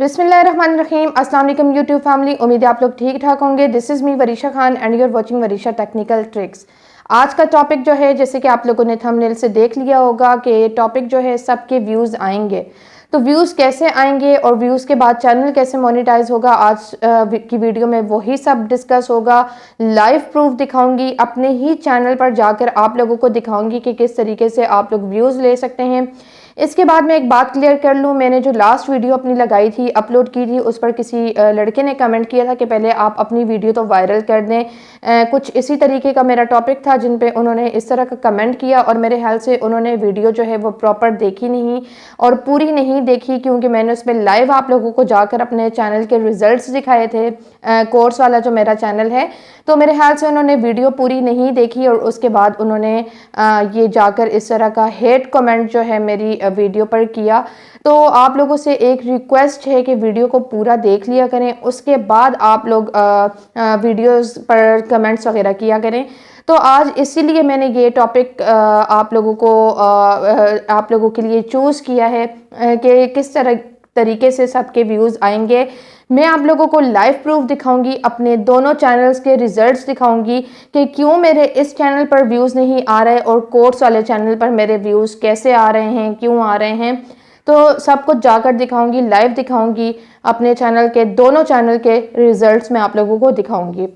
बिस्मिल्लाहिर्रहमानिर्रहीम। अस्सलाम वालेकुम यूट्यूब फैमिली, उम्मीद है आप लोग ठीक ठाक होंगे। This is me Varisha Khan and you are watching Varisha technical tricks. आज का टॉपिक जो है, जैसे कि आप लोगों ने थंबनेल से देख लिया होगा कि टॉपिक जो है सबके व्यूज़ आएंगे। तो व्यूज़ कैसे आएंगे और व्यूज़ के बाद चैनल कैसे मोनेटाइज होगा, आज की वीडियो में वही सब डिस्कस होगा। लाइव प्रूफ दिखाऊंगी, अपने ही चैनल पर जाकर आप लोगों को दिखाऊंगी कि किस तरीके से आप लोग व्यूज़ ले सकते हैं। इसके बाद मैं एक बात क्लियर कर लूँ, मैंने जो लास्ट वीडियो अपनी लगाई थी, अपलोड की थी, उस पर किसी लड़के ने कमेंट किया था कि पहले आप अपनी वीडियो तो वायरल कर दें। कुछ इसी तरीके का मेरा टॉपिक था जिन पे उन्होंने इस तरह का कमेंट किया और मेरे ख्याल से उन्होंने वीडियो जो है वो प्रॉपर देखी नहीं और पूरी नहीं देखी, क्योंकि मैंने उसमें लाइव आप लोगों को जाकर अपने चैनल के रिजल्ट्स दिखाए थे, कोर्स वाला जो मेरा चैनल है। तो मेरे ख्याल से उन्होंने वीडियो पूरी नहीं देखी और उसके बाद उन्होंने ये जाकर इस तरह का हेट कमेंट जो है मेरी वीडियो पर किया। तो आप लोगों से एक रिक्वेस्ट है कि वीडियो को पूरा देख लिया करें, उसके बाद आप लोग वीडियोस पर कमेंट्स वगैरह किया करें। तो आज इसीलिए मैंने ये टॉपिक आप लोगों के लिए चूज़ किया है कि किस तरीके से सबके व्यूज़ आएंगे। मैं आप लोगों को लाइव प्रूफ दिखाऊंगी, अपने दोनों चैनल्स के रिजल्ट्स दिखाऊंगी कि क्यों मेरे इस चैनल पर व्यूज़ नहीं आ रहे और कोर्स वाले चैनल पर मेरे व्यूज़ कैसे आ रहे हैं, क्यों आ रहे हैं। तो सब कुछ जाकर दिखाऊंगी, लाइव दिखाऊंगी, अपने चैनल के दोनों चैनल के रिजल्ट्स मैं आप लोगों को दिखाऊंगी।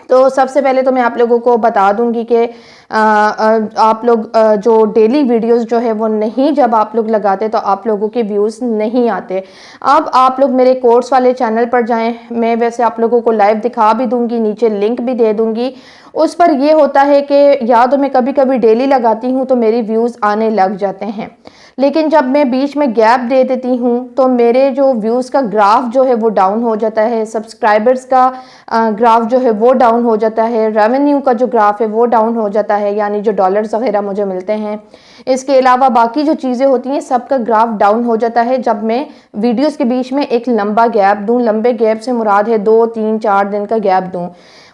तो सबसे पहले तो मैं आप लोगों को बता दूंगी कि आप लोग जो डेली वीडियोस जो है वो नहीं, जब आप लोग लगाते तो आप लोगों के व्यूज़ नहीं आते। अब आप लोग मेरे कोर्स वाले चैनल पर जाएं, मैं वैसे आप लोगों को लाइव दिखा भी दूंगी, नीचे लिंक भी दे दूंगी। उस पर ये होता है कि या तो मैं कभी कभी डेली लगाती हूँ तो मेरी व्यूज़ आने लग जाते हैं, लेकिन जब मैं बीच में गैप दे देती हूँ तो मेरे जो व्यूज़ का ग्राफ जो है वो डाउन हो जाता है, सब्सक्राइबर्स का ग्राफ जो है वो डाउन हो जाता है, रेवेन्यू का जो ग्राफ है वो डाउन हो जाता है, यानी जो डॉलर्स वगैरह मुझे मिलते हैं। इसके अलावा बाकी जो चीज़ें होती हैं सबका ग्राफ डाउन हो जाता है जब मैं वीडियोस के बीच में एक लंबा गैप दूं। लंबे गैप से मुराद है 2, 3, 4 दिन का गैप दूं।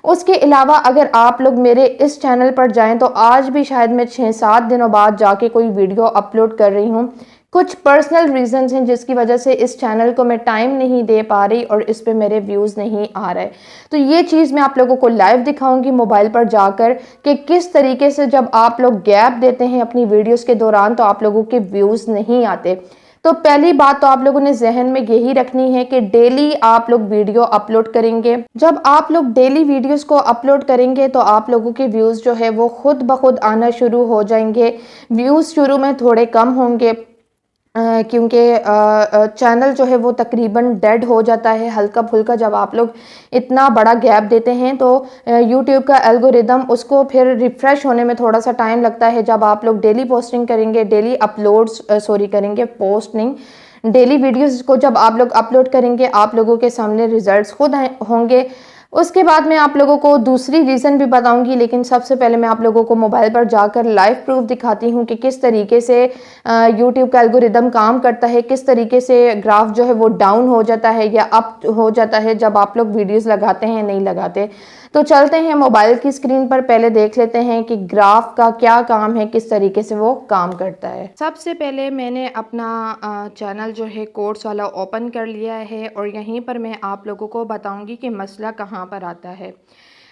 उसके अलावा अगर आप लोग मेरे इस चैनल पर जाएं तो आज भी शायद मैं 6-7 दिनों बाद जाके कोई वीडियो अपलोड कर रही हूँ। कुछ पर्सनल रीजंस हैं जिसकी वजह से इस चैनल को मैं टाइम नहीं दे पा रही और इस पे मेरे व्यूज़ नहीं आ रहे। तो ये चीज़ मैं आप लोगों को लाइव दिखाऊंगी मोबाइल पर जाकर कि किस तरीके से जब आप लोग गैप देते हैं अपनी वीडियोस के दौरान तो आप लोगों के व्यूज़ नहीं आते। तो पहली बात तो आप लोगों ने जहन में यही रखनी है कि डेली आप लोग वीडियो अपलोड करेंगे। जब आप लोग डेली वीडियोस को अपलोड करेंगे तो आप लोगों के व्यूज़ जो है वो खुद ब खुद आना शुरू हो जाएंगे। व्यूज़ शुरू में थोड़े कम होंगे क्योंकि चैनल जो है वो तकरीबन डेड हो जाता है हल्का फुल्का जब आप लोग इतना बड़ा गैप देते हैं। तो यूट्यूब का एल्गोरिदम उसको फिर रिफ़्रेश होने में थोड़ा सा टाइम लगता है। जब आप लोग डेली पोस्टिंग करेंगे, डेली अपलोड्स करेंगे, पोस्ट नहीं, डेली वीडियोस को जब आप लोग अपलोड करेंगे, आप लोगों के सामने रिजल्ट्स खुद होंगे। उसके बाद मैं आप लोगों को दूसरी रीज़न भी बताऊंगी, लेकिन सबसे पहले मैं आप लोगों को मोबाइल पर जाकर लाइव प्रूफ दिखाती हूँ कि किस तरीके से यूट्यूब का एल्गोरिदम काम करता है, किस तरीके से ग्राफ जो है वो डाउन हो जाता है या अप हो जाता है जब आप लोग वीडियोस लगाते हैं, नहीं लगाते। तो चलते हैं मोबाइल की स्क्रीन पर, पहले देख लेते हैं कि ग्राफ का क्या काम है, किस तरीके से वो काम करता है। सबसे पहले मैंने अपना चैनल जो है कोर्स वाला ओपन कर लिया है और यहीं पर मैं आप लोगों को बताऊंगी कि मसला कहाँ पर आता है।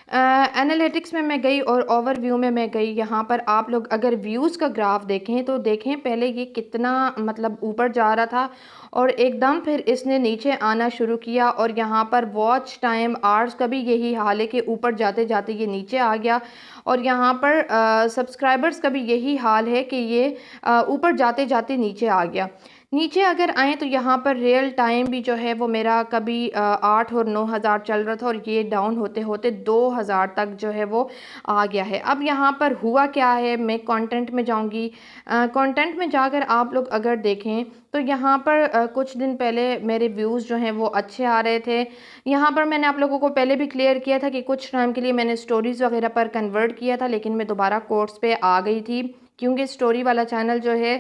एनालिटिक्स में मैं गई और ओवरव्यू में मैं गई। यहाँ पर आप लोग अगर व्यूज़ का ग्राफ देखें तो देखें पहले ये कितना मतलब ऊपर जा रहा था और एकदम फिर इसने नीचे आना शुरू किया और यहाँ पर वॉच टाइम आवर्स का भी यही हाल है कि ऊपर जाते जाते ये नीचे आ गया और यहाँ पर सब्सक्राइबर्स का भी यही हाल है कि ये ऊपर जाते जाते नीचे आ गया। नीचे अगर आए तो यहाँ पर रियल टाइम भी जो है वो मेरा कभी 8 और 9 हज़ार चल रहा था और ये डाउन होते होते 2 हज़ार तक जो है वो आ गया है। अब यहाँ पर हुआ क्या है, मैं कंटेंट में जाऊँगी। कंटेंट में जाकर आप लोग अगर देखें तो यहाँ पर कुछ दिन पहले मेरे व्यूज़ जो हैं वो अच्छे आ रहे थे। यहाँ पर मैंने आप लोगों को पहले भी क्लियर किया था कि कुछ टाइम के लिए मैंने स्टोरीज़ वगैरह पर कन्वर्ट किया था, लेकिन मैं दोबारा कोर्स पे आ गई थी क्योंकि स्टोरी वाला चैनल जो है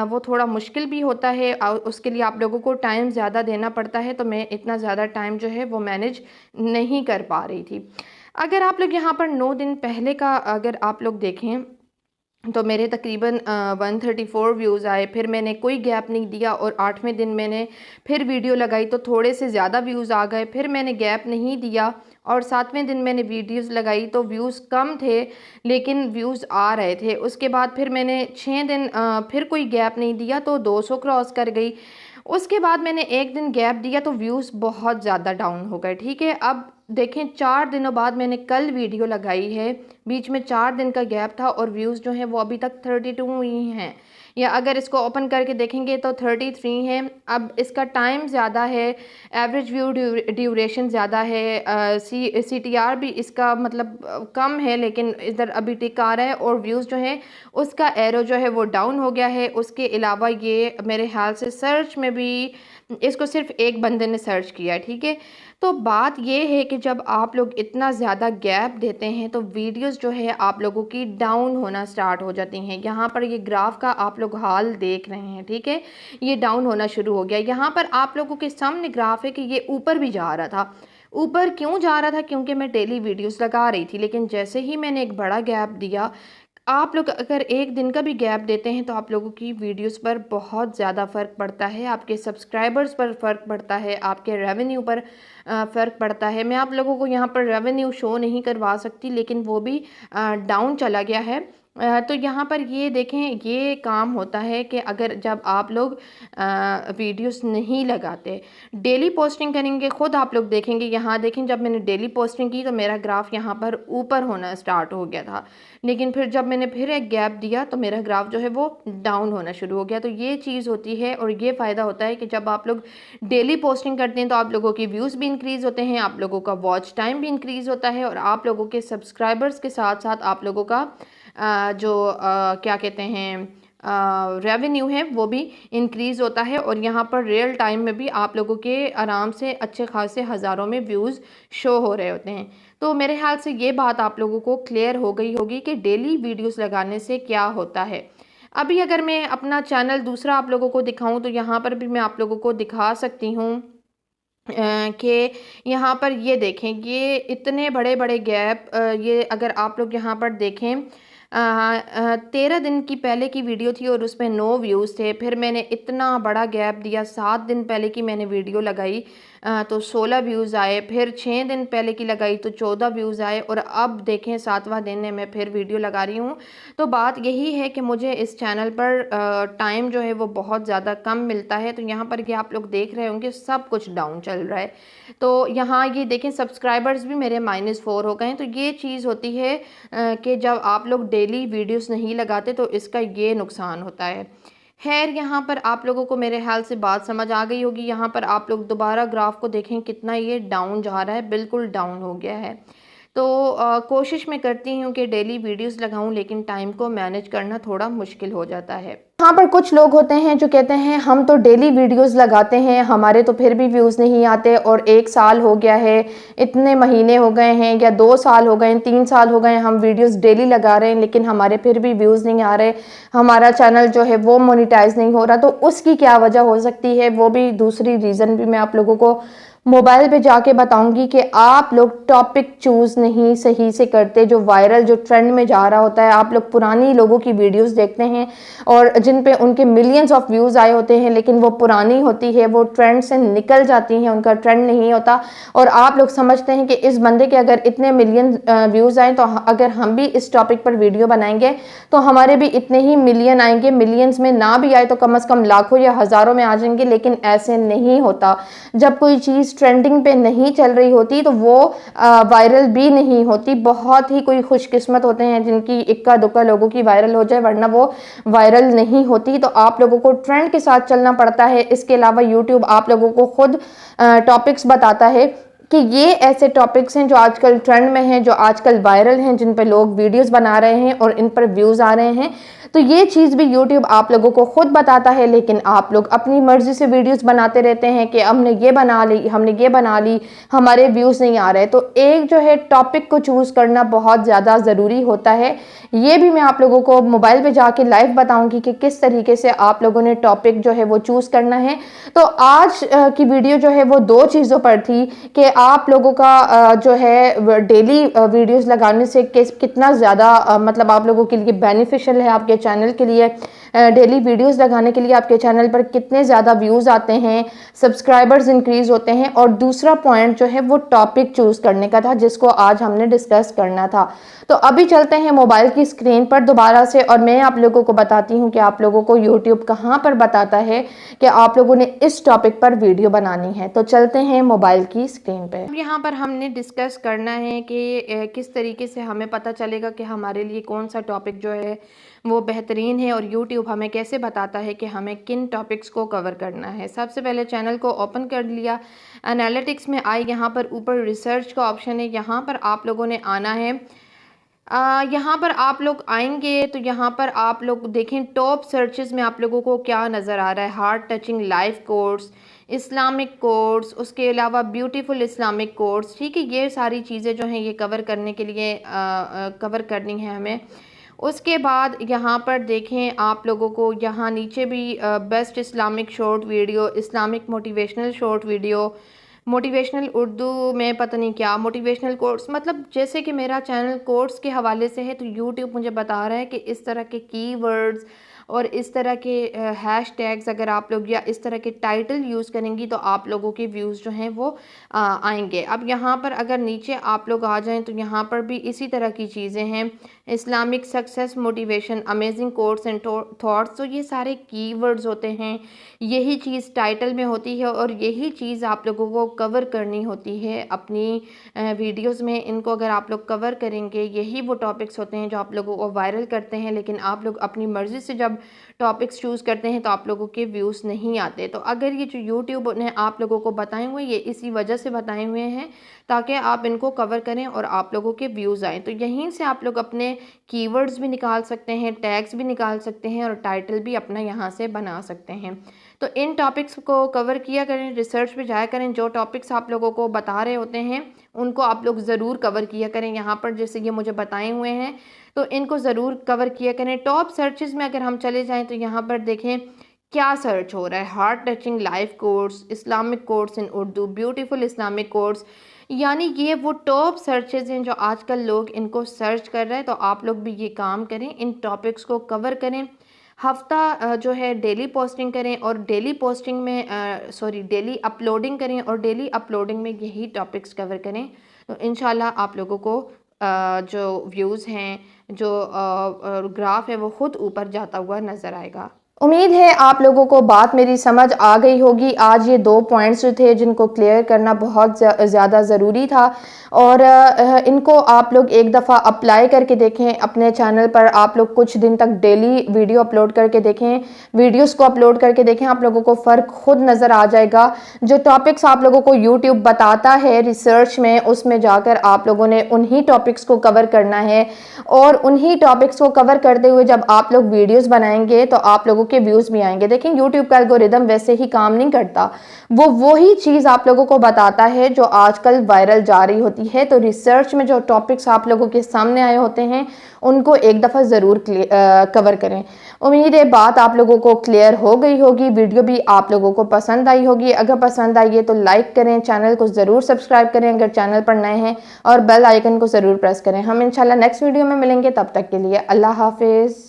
वो थोड़ा मुश्किल भी होता है और उसके लिए आप लोगों को टाइम ज़्यादा देना पड़ता है। तो मैं इतना ज़्यादा टाइम जो है वो मैनेज नहीं कर पा रही थी। अगर आप लोग यहाँ पर 9 दिन पहले का अगर आप लोग देखें तो मेरे तकरीबन 134 व्यूज़ आए। फिर मैंने कोई गैप नहीं दिया और 8वें दिन मैंने फिर वीडियो लगाई तो थोड़े से ज़्यादा व्यूज़ आ गए। फिर मैंने गैप नहीं दिया और 7वें दिन मैंने वीडियोस लगाई तो व्यूज़ कम थे लेकिन व्यूज़ आ रहे थे। उसके बाद फिर मैंने 6 दिन फिर कोई गैप नहीं दिया तो 200 क्रॉस कर गई। उसके बाद मैंने एक दिन गैप दिया तो व्यूज़ बहुत ज़्यादा डाउन हो गए। ठीक है, अब देखें 4 दिनों बाद मैंने कल वीडियो लगाई है, बीच में 4 दिन का गैप था और व्यूज़ जो हैं वो अभी तक 32 ही हैं, या अगर इसको ओपन करके देखेंगे तो 33 हैं। अब इसका टाइम ज़्यादा है, एवरेज व्यू ड्यूरेशन ज़्यादा है, CTR भी इसका मतलब कम है लेकिन इधर अभी टिक आ रहा है और व्यूज़ जो है उसका एरो जो है वो डाउन हो गया है। उसके अलावा ये मेरे ख्याल से सर्च में भी इसको सिर्फ एक बंदे ने सर्च किया है। ठीक है, तो बात ये है कि जब आप लोग इतना ज़्यादा गैप देते हैं तो वीडियोस जो है आप लोगों की डाउन होना स्टार्ट हो जाती हैं। यहाँ पर ये ग्राफ का आप लोग हाल देख रहे हैं, ठीक है, ये डाउन होना शुरू हो गया। यहाँ पर आप लोगों के सामने ग्राफ है कि ये ऊपर भी जा रहा था। ऊपर क्यों जा रहा था? क्योंकि मैं डेली वीडियोस लगा रही थी, लेकिन जैसे ही मैंने एक बड़ा गैप दिया, आप लोग अगर एक दिन का भी गैप देते हैं तो आप लोगों की वीडियोस पर बहुत ज़्यादा फ़र्क पड़ता है, आपके सब्सक्राइबर्स पर फ़र्क पड़ता है, आपके रेवेन्यू पर फ़र्क पड़ता है। मैं आप लोगों को यहाँ पर रेवेन्यू शो नहीं करवा सकती लेकिन वो भी डाउन चला गया है। तो यहाँ पर ये देखें, ये काम होता है कि अगर जब आप लोग वीडियोस नहीं लगाते, डेली पोस्टिंग करेंगे, ख़ुद आप लोग देखेंगे। यहाँ देखें, जब मैंने डेली पोस्टिंग की तो मेरा ग्राफ यहाँ पर ऊपर होना स्टार्ट हो गया था, लेकिन फिर जब मैंने फिर एक गैप दिया तो मेरा ग्राफ जो है वो डाउन होना शुरू हो गया। तो ये चीज़ होती है और ये फ़ायदा होता है कि जब आप लोग डेली पोस्टिंग करते हैं तो आप लोगों की व्यूज़ भी इंक्रीज़ होते हैं, आप लोगों का वॉच टाइम भी इंक्रीज़ होता है और आप लोगों के सब्सक्राइबर्स के साथ साथ आप लोगों का क्या कहते हैं रेवेन्यू है वो भी इंक्रीज़ होता है। और यहाँ पर रियल टाइम में भी आप लोगों के आराम से अच्छे खासे हज़ारों में व्यूज़ शो हो रहे होते हैं। तो मेरे ख्याल से ये बात आप लोगों को क्लियर हो गई होगी कि डेली वीडियोस लगाने से क्या होता है। अभी अगर मैं अपना चैनल दूसरा आप लोगों को दिखाऊं तो यहाँ पर भी मैं आप लोगों को दिखा सकती हूँ कि यहाँ पर ये देखें, ये इतने बड़े बड़े गैप, ये अगर आप लोग यहाँ पर देखें 13 दिन की पहले की वीडियो थी और उसमें 9 व्यूज़ थे। फिर मैंने इतना बड़ा गैप दिया, 7 दिन पहले की मैंने वीडियो लगाई तो 16 व्यूज़ आए। फिर 6 दिन पहले की लगाई तो 14 व्यूज़ आए और अब देखें 7वां दिन है, मैं फिर वीडियो लगा रही हूँ। तो बात यही है कि मुझे इस चैनल पर टाइम जो है वो बहुत ज़्यादा कम मिलता है। तो यहाँ पर कि आप लोग देख रहे होंगे सब कुछ डाउन चल रहा है। तो यहाँ ये देखें सब्सक्राइबर्स भी मेरे -4 हो गए हैं। तो ये चीज़ होती है कि जब आप लोग डेली वीडियोस नहीं लगाते तो इसका ये नुकसान होता है। खैर, यहाँ पर आप लोगों को मेरे ख्याल से बात समझ आ गई होगी। यहाँ पर आप लोग दोबारा ग्राफ को देखें कितना ये डाउन जा रहा है, बिल्कुल डाउन हो गया है। तो कोशिश मैं करती हूँ कि डेली वीडियोस लगाऊं लेकिन टाइम को मैनेज करना थोड़ा मुश्किल हो जाता है। यहाँ पर कुछ लोग होते हैं जो कहते हैं हम तो डेली वीडियोस लगाते हैं, हमारे तो फिर भी व्यूज़ नहीं आते और 1 साल हो गया है, इतने महीने हो गए हैं या 2 साल हो गए हैं, 3 साल हो गए हैं, हम वीडियोस डेली लगा रहे हैं लेकिन हमारे फिर भी व्यूज़ नहीं आ रहे, हमारा चैनल जो है वो मोनेटाइज नहीं हो रहा। तो उसकी क्या वजह हो सकती है, वो भी दूसरी रीज़न भी मैं आप लोगों को मोबाइल पे जाके बताऊंगी कि आप लोग टॉपिक चूज़ नहीं सही से करते, जो वायरल जो ट्रेंड में जा रहा होता है। आप लोग पुरानी लोगों की वीडियोस देखते हैं और जिन पे उनके मिलियंस ऑफ व्यूज़ आए होते हैं लेकिन वो पुरानी होती है, वो ट्रेंड से निकल जाती हैं, उनका ट्रेंड नहीं होता। और आप लोग समझते हैं कि इस बंदे के अगर इतने मिलियन व्यूज़ आए तो अगर हम भी इस टॉपिक पर वीडियो बनाएंगे तो हमारे भी इतने ही मिलियन आएंगे, मिलियंस में ना भी आए तो कम से कम लाखों या हज़ारों में आ जाएंगे। लेकिन ऐसे नहीं होता। जब कोई चीज़ ट्रेंडिंग पे नहीं चल रही होती तो वो वायरल भी नहीं होती। बहुत ही कोई खुशकिस्मत होते हैं जिनकी इक्का दुक्का लोगों की वायरल हो जाए, वरना वो वायरल नहीं होती। तो आप लोगों को ट्रेंड के साथ चलना पड़ता है। इसके अलावा यूट्यूब आप लोगों को खुद टॉपिक्स बताता है कि ये ऐसे टॉपिक्स हैं जो आजकल ट्रेंड में हैं, जो आजकल वायरल हैं, जिन पर लोग वीडियोस बना रहे हैं और इन पर व्यूज़ आ रहे हैं। तो ये चीज़ भी यूट्यूब आप लोगों को खुद बताता है, लेकिन आप लोग अपनी मर्जी से वीडियोस बनाते रहते हैं कि हमने ये बना ली, हमारे व्यूज़ नहीं आ रहे। तो एक जो है टॉपिक को चूज़ करना बहुत ज़्यादा ज़रूरी होता है। ये भी मैं आप लोगों को मोबाइल पे जाके लाइव बताऊंगी कि किस तरीके से आप लोगों ने टॉपिक जो है वो चूज़ करना है। तो आज की वीडियो जो है वो दो चीज़ों पर थी कि आप लोगों का जो है डेली वीडियोस लगाने से कितना ज़्यादा मतलब आप लोगों के लिए बेनिफिशियल है, आपके चैनल के लिए डेली वीडियोस लगाने के लिए आपके चैनल पर कितने ज़्यादा व्यूज़ आते हैं, सब्सक्राइबर्स इंक्रीज़ होते हैं। और दूसरा पॉइंट जो है वो टॉपिक चूज़ करने का था, जिसको आज हमने डिस्कस करना था। तो अभी चलते हैं मोबाइल की स्क्रीन पर दोबारा से, और मैं आप लोगों को बताती हूँ कि आप लोगों को यूट्यूब कहाँ पर बताता है कि आप लोगों ने इस टॉपिक पर वीडियो बनानी है। तो चलते हैं मोबाइल की स्क्रीन पे। यहाँ पर हमने डिस्कस करना है कि किस तरीके से हमें पता चलेगा कि हमारे लिए कौन सा टॉपिक जो है वो बेहतरीन है, और यूट्यूब हमें कैसे बताता है कि हमें किन टॉपिक्स को कवर करना है। सबसे पहले चैनल को ओपन कर लिया, एनालिटिक्स में आए, यहाँ पर ऊपर रिसर्च का ऑप्शन है, यहाँ पर आप लोगों ने आना है। यहाँ पर आप लोग आएंगे तो यहाँ पर आप लोग देखें टॉप सर्चेस में आप लोगों को क्या नज़र आ रहा है। Heart touching life course, Islamic course, उसके अलावा ब्यूटीफुल इस्लामिक कोर्स, ठीक है। ये सारी चीज़ें जो हैं ये कवर करने के लिए कवर करनी है हमें। उसके बाद यहाँ पर देखें आप लोगों को यहाँ नीचे भी best Islamic short video, Islamic motivational short video, motivational Urdu में पता नहीं क्या, मोटिवेशनल कोर्स, मतलब जैसे कि मेरा चैनल कोर्स के हवाले से है तो यूट्यूब मुझे बता रहा है कि इस तरह के कीवर्ड्स और इस तरह के हैश टैग्स अगर आप लोग या इस तरह के टाइटल यूज़ करेंगी तो आप लोगों के व्यूज़ जो हैं वो आएंगे। अब यहाँ पर अगर नीचे आप लोग आ जाएं तो यहाँ पर भी इसी तरह की चीज़ें हैं, Islamic success motivation, amazing course and thoughts. तो ये सारे कीवर्ड्स होते हैं, यही चीज़ टाइटल में होती है और यही चीज़ आप लोगों को कवर करनी होती है अपनी वीडियोस में। इनको अगर आप लोग कवर करेंगे, यही वो टॉपिक्स होते हैं जो आप लोगों को वायरल करते हैं। लेकिन आप लोग अपनी मर्ज़ी से जब टॉपिक्स चूज़ करते हैं तो आप लोगों के व्यूज़ नहीं आते। तो अगर ये जो यूट्यूब ने आप लोगों को बताए हुए, ये इसी वजह से बताए हुए हैं ताकि आप इनको कवर करें और आप लोगों के व्यूज़ आएँ। तो यहीं से आप लोग अपने कीवर्ड्स भी निकाल सकते हैं, टैग्स भी निकाल सकते हैं और टाइटल भी अपना यहाँ से बना सकते हैं। तो इन टॉपिक्स को कवर किया करें, रिसर्च पे जाया करें, जो टॉपिक्स आप लोगों को बता रहे होते हैं उनको आप लोग ज़रूर कवर किया करें। यहाँ पर जैसे ये मुझे बताए हुए हैं तो इनको ज़रूर कवर किया करें। टॉप सर्चेस में अगर हम चले जाएं तो यहाँ पर देखें क्या सर्च हो रहा है। Heart touching life course, Islamic course in Urdu, beautiful Islamic course, यानी ये वो टॉप सर्चेज हैं जो आजकल लोग इनको सर्च कर रहे हैं। तो आप लोग भी ये काम करें, इन टॉपिक्स को कवर करें। हफ्ता जो है डेली पोस्टिंग करें और डेली पोस्टिंग में डेली अपलोडिंग करें और डेली अपलोडिंग में यही टॉपिक्स कवर करें। तो इंशाल्लाह आप लोगों को जो व्यूज़ हैं, जो ग्राफ है वो ख़ुद ऊपर जाता हुआ नज़र आएगा। उम्मीद है आप लोगों को बात मेरी समझ आ गई होगी। आज ये दो पॉइंट्स जो थे जिनको क्लियर करना बहुत ज़्यादा ज़रूरी था, और इनको आप लोग एक दफ़ा अप्लाई करके देखें अपने चैनल पर। आप लोग कुछ दिन तक डेली वीडियो अपलोड करके देखें, वीडियोस को अपलोड करके देखें, आप लोगों को फ़र्क खुद नज़र आ जाएगा। जो टॉपिक्स आप लोगों को यूट्यूब बताता है रिसर्च में, उसमें जाकर आप लोगों ने उन्हीं टॉपिक्स को कवर करना है, और उन्हीं टॉपिक्स को कवर करते हुए जब आप लोग वीडियोज़ बनाएंगे तो आप लोगों के व्यूज़ भी आएंगे। देखें यूट्यूब का एल्गोरिदम वैसे ही काम नहीं करता, वो ही चीज़ आप लोगों को बताता है जो आजकल वायरल जा रही होती है। तो रिसर्च में जो टॉपिक्स आप लोगों के सामने आए होते हैं उनको एक दफ़ा ज़रूर कवर करें। उम्मीद है बात आप लोगों को क्लियर हो गई होगी, वीडियो भी आप लोगों को पसंद आई होगी। अगर पसंद आई है तो लाइक करें, चैनल को ज़रूर सब्सक्राइब करें अगर चैनल पर नए हैं, और बेल आइकन को ज़रूर प्रेस करें। हम इंशाल्लाह नेक्स्ट वीडियो में मिलेंगे, तब तक के लिए अल्लाह हाफिज़।